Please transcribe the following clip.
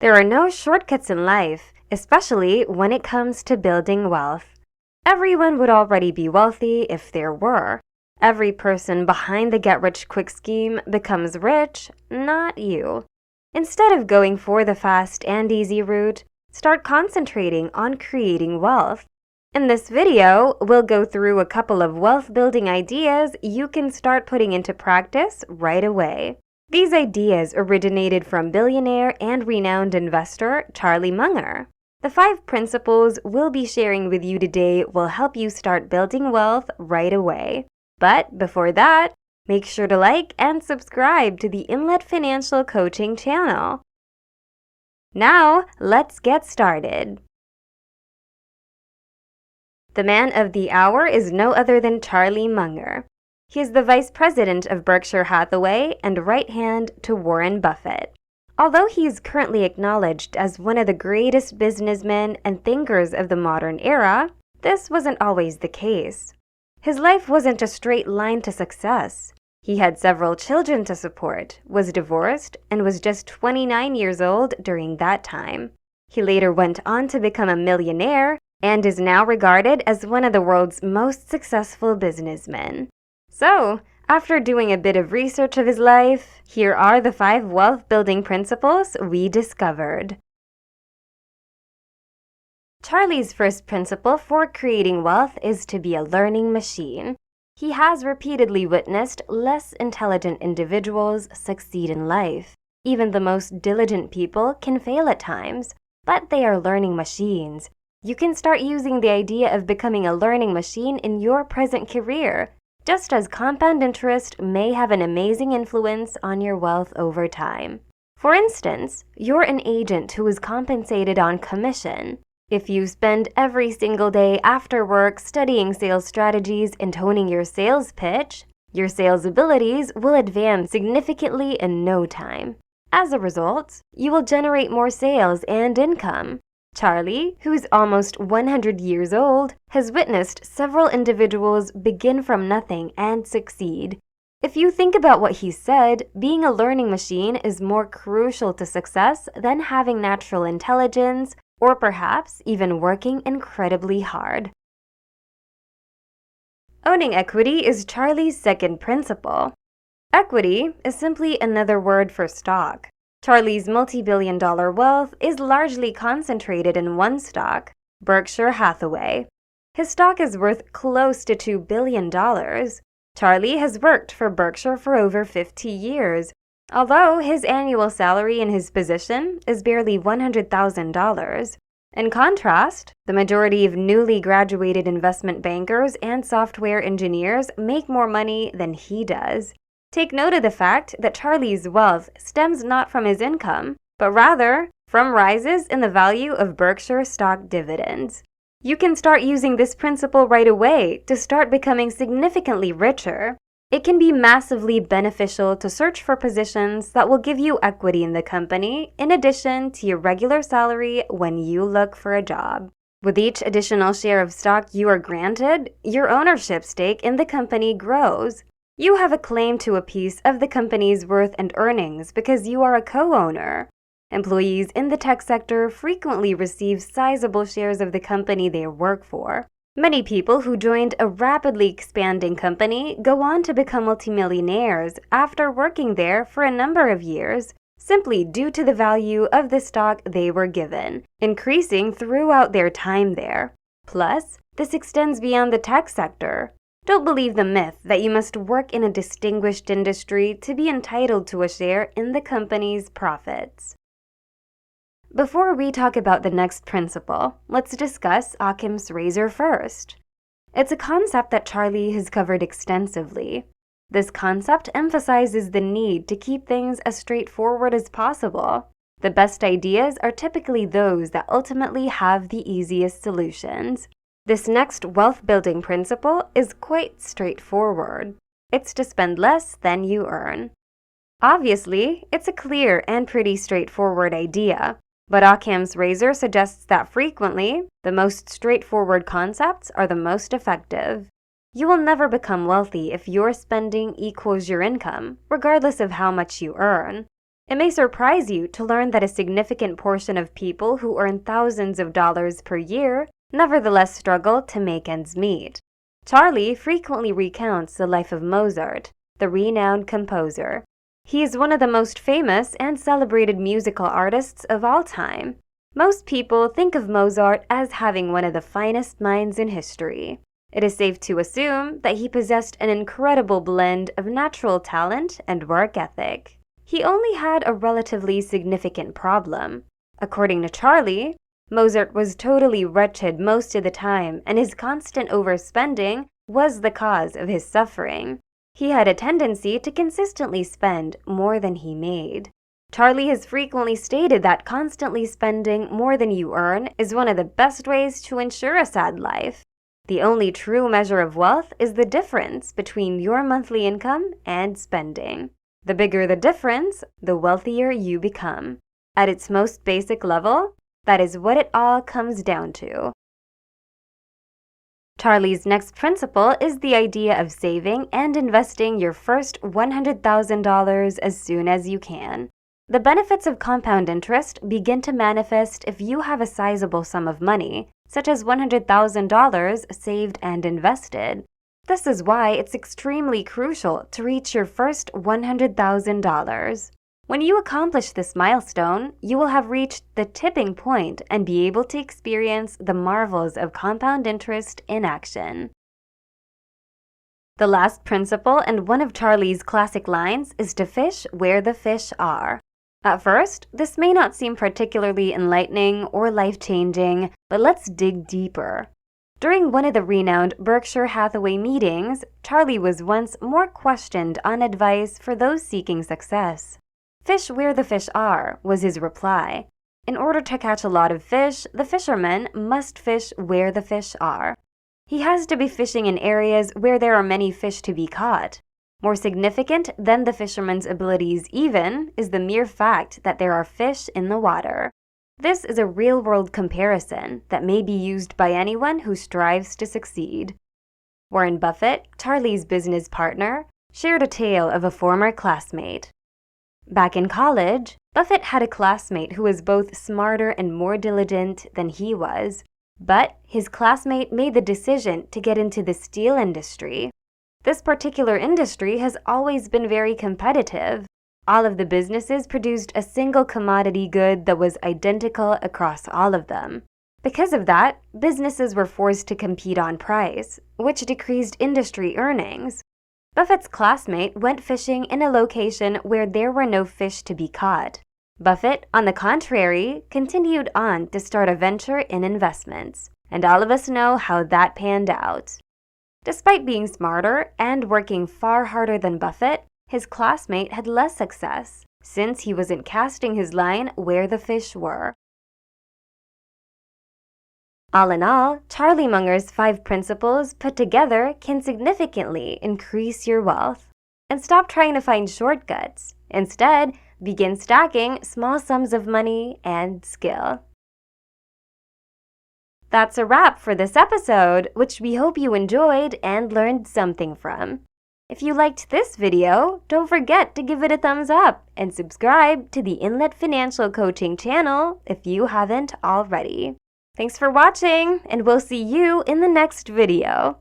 There are no shortcuts in life, especially when it comes to building wealth. Everyone would already be wealthy if there were. Every person behind the get-rich-quick scheme becomes rich, not you. Instead of going for the fast and easy route, start concentrating on creating wealth. In this video, we'll go through a couple of wealth-building ideas you can start putting into practice right away. These ideas originated from billionaire and renowned investor Charlie Munger. The 5 principles we'll be sharing with you today will help you start building wealth right away. But before that, make sure to like and subscribe to the Inlet Financial Coaching channel. Now, let's get started. The man of the hour is no other than Charlie Munger. He is the vice president of Berkshire Hathaway and right hand to Warren Buffett. Although he is currently acknowledged as one of the greatest businessmen and thinkers of the modern era, this wasn't always the case. His life wasn't a straight line to success. He had several children to support, was divorced, and was just 29 years old during that time. He later went on to become a millionaire and is now regarded as one of the world's most successful businessmen. So, after doing a bit of research of his life, here are the 5 wealth-building principles we discovered. Charlie's first principle for creating wealth is to be a learning machine. He has repeatedly witnessed less intelligent individuals succeed in life. Even the most diligent people can fail at times, but they are learning machines. You can start using the idea of becoming a learning machine in your present career, just as compound interest may have an amazing influence on your wealth over time. For instance, you're an agent who is compensated on commission. If you spend every single day after work studying sales strategies and honing your sales pitch, your sales abilities will advance significantly in no time. As a result, you will generate more sales and income. Charlie, who is almost 100 years old, has witnessed several individuals begin from nothing and succeed. If you think about what he said, being a learning machine is more crucial to success than having natural intelligence, or perhaps even working incredibly hard. Owning equity is Charlie's second principle. Equity is simply another word for stock. Charlie's multi-billion-dollar wealth is largely concentrated in one stock, Berkshire Hathaway. His stock is worth close to $2 billion. Charlie has worked for Berkshire for over 50 years, although his annual salary in his position is barely $100,000. In contrast, the majority of newly graduated investment bankers and software engineers make more money than he does. Take note of the fact that Charlie's wealth stems not from his income, but rather from rises in the value of Berkshire stock dividends. You can start using this principle right away to start becoming significantly richer. It can be massively beneficial to search for positions that will give you equity in the company in addition to your regular salary when you look for a job. With each additional share of stock you are granted, your ownership stake in the company grows. You have a claim to a piece of the company's worth and earnings because you are a co-owner. Employees in the tech sector frequently receive sizable shares of the company they work for. Many people who joined a rapidly expanding company go on to become multimillionaires after working there for a number of years, simply due to the value of the stock they were given, increasing throughout their time there. Plus, this extends beyond the tech sector. Don't believe the myth that you must work in a distinguished industry to be entitled to a share in the company's profits. Before we talk about the next principle, let's discuss Occams Razor first. It's a concept that Charlie has covered extensively. This concept emphasizes the need to keep things as straightforward as possible. The best ideas are typically those that ultimately have the easiest solutions. This next wealth-building principle is quite straightforward. It's to spend less than you earn. Obviously, it's a clear and pretty straightforward idea, but Occams Razor suggests that frequently, the most straightforward concepts are the most effective. You will never become wealthy if your spending equals your income, regardless of how much you earn. It may surprise you to learn that a significant portion of people who earn thousands of dollars per year nevertheless struggle to make ends meet. Charlie frequently recounts the life of Mozart, the renowned composer. He is one of the most famous and celebrated musical artists of all time. Most people think of Mozart as having one of the finest minds in history. It is safe to assume that he possessed an incredible blend of natural talent and work ethic. He only had a relatively significant problem. According to Charlie, Mozart was totally wretched most of the time, and his constant overspending was the cause of his suffering. He had a tendency to consistently spend more than he made. Charlie has frequently stated that constantly spending more than you earn is one of the best ways to ensure a sad life. The only true measure of wealth is the difference between your monthly income and spending. The bigger the difference, the wealthier you become. At its most basic level, that is what it all comes down to. Charlie's next principle is the idea of saving and investing your first $100,000 as soon as you can. The benefits of compound interest begin to manifest if you have a sizable sum of money, such as $100,000 saved and invested. This is why it's extremely crucial to reach your first $100,000. When you accomplish this milestone, you will have reached the tipping point and be able to experience the marvels of compound interest in action. The last principle and one of Charlie's classic lines is to fish where the fish are. At first, this may not seem particularly enlightening or life-changing, but let's dig deeper. During one of the renowned Berkshire Hathaway meetings, Charlie was once more questioned on advice for those seeking success. "Fish where the fish are," was his reply. In order to catch a lot of fish, the fisherman must fish where the fish are. He has to be fishing in areas where there are many fish to be caught. More significant than the fisherman's abilities even is the mere fact that there are fish in the water. This is a real-world comparison that may be used by anyone who strives to succeed. Warren Buffett, Charlie's business partner, shared a tale of a former classmate. Back in college, Buffett had a classmate who was both smarter and more diligent than he was. But his classmate made the decision to get into the steel industry. This particular industry has always been very competitive. All of the businesses produced a single commodity good that was identical across all of them. Because of that, businesses were forced to compete on price, which decreased industry earnings. Buffett's classmate went fishing in a location where there were no fish to be caught. Buffett, on the contrary, continued on to start a venture in investments, and all of us know how that panned out. Despite being smarter and working far harder than Buffett, his classmate had less success, since he wasn't casting his line where the fish were. All in all, Charlie Munger's 5 principles put together can significantly increase your wealth. And stop trying to find shortcuts. Instead, begin stacking small sums of money and skill. That's a wrap for this episode, which we hope you enjoyed and learned something from. If you liked this video, don't forget to give it a thumbs up and subscribe to the Inlet Financial Coaching channel if you haven't already. Thanks for watching, and we'll see you in the next video.